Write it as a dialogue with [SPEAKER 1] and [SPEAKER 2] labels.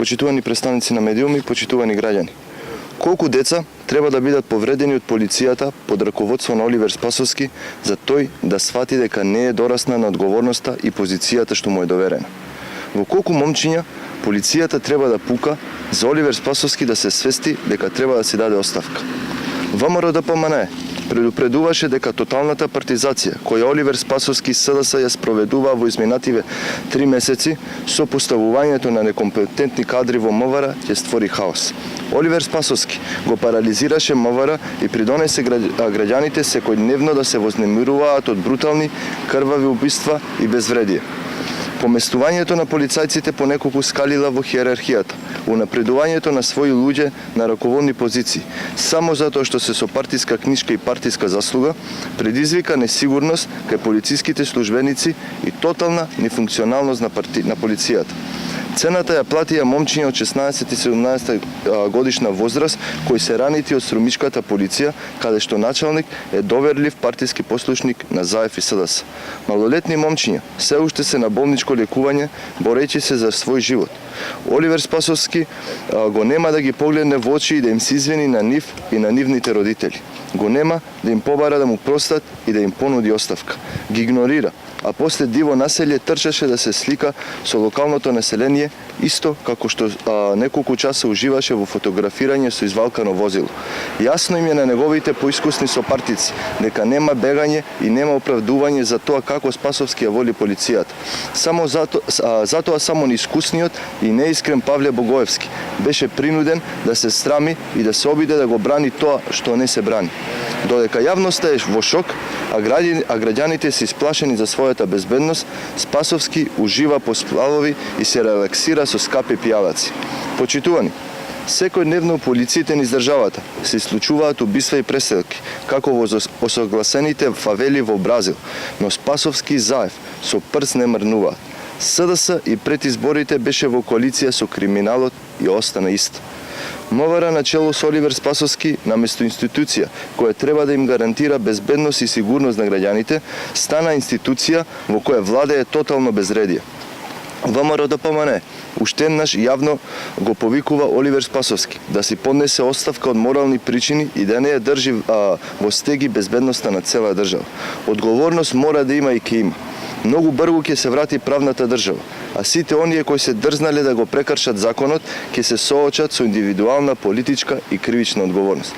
[SPEAKER 1] почитувани представници на медиуми, почитувани граѓани. Колку деца треба да бидат повредени од полицијата под раководство на Оливер Спасовски за тој да свати дека не е дорасна на одговорноста и позицијата што му е доверена? Во колку момчиња полицијата треба да пука за Оливер Спасовски да се свести дека треба да си даде оставка? ВМРО-ДПМНЕ предупредуваше дека тоталната партизација која Оливер Спасовски и СДС ја спроведува во изминативе 3 месеци со поставувањето на некомпетентни кадри во МВР ќе створи хаос. Оливер Спасовски го парализираше МВР и придонесе граѓаните секојдневно да се вознемируваат од брутални, крвави убиства и безвредие. Поместувањето на полицајците по неколку скалила во хиерархијата, унапредувањето на своји луѓе на раководни позиции, само затоа што се со партиска книшка и партиска заслуга, предизвика несигурност кај полициските службеници и тотална нефункционалност на полицијата. Цената ја платија момчиња од 16 и 17 годишна возраст кои се ранити од струмичката полиција, каде што началник е доверлив партиски послушник на ЗАЕФ и СДС. Малолетни момчиња се уште се на болничко лекување, борејќи се за свој живот. Оливер Спасовски го нема да ги погледне во очи и да им се извини на нив и на нивните родители. Го нема да им побара да му простат и да им понуди оставка. Ги игнорира, а после диво населје трчаше да се слика со локалното население, исто како што неколку часа уживаше во фотографирање со извалкано возило. Јасно им е на неговите поискусни сопартици дека нема бегање и нема оправдување за тоа како Спасовски ја воли полицијата. Затоа само неискусниот и неискрен Павле Богоевски беше принуден да се срами и да се обиде да го брани тоа што не се брани. Додека јавноста е во шок, а граѓаните се исплашени за својата безбедност, Спасовски ужива по сплавови и се релаксира со скапи пијалаци. Почитувани, секојдневно полициите низ државата се случуваат убиства и преселки, како во осогласените фавели во Бразил, но Спасовски и ЗАЕФ со прст не мрнуваат. СДС и пред изборите беше во коалиција со криминалот и остана ист. МВР на чело со Оливер Спасовски, наместо институција која треба да им гарантира безбедност и сигурност на граѓаните, стана институција во која владее тотално безредие. ВМРО-ДПМНЕ уште еднаш јавно го повикува Оливер Спасовски да си поднесе оставка од морални причини и да не ја држи во стеги безбедноста на цела држава. Одговорност мора да има и ќе има. Многу брзо ќе се врати правната држава, а сите оние кои се дрзнале да го прекршат законот ќе се соочат со индивидуална политичка и кривична одговорност.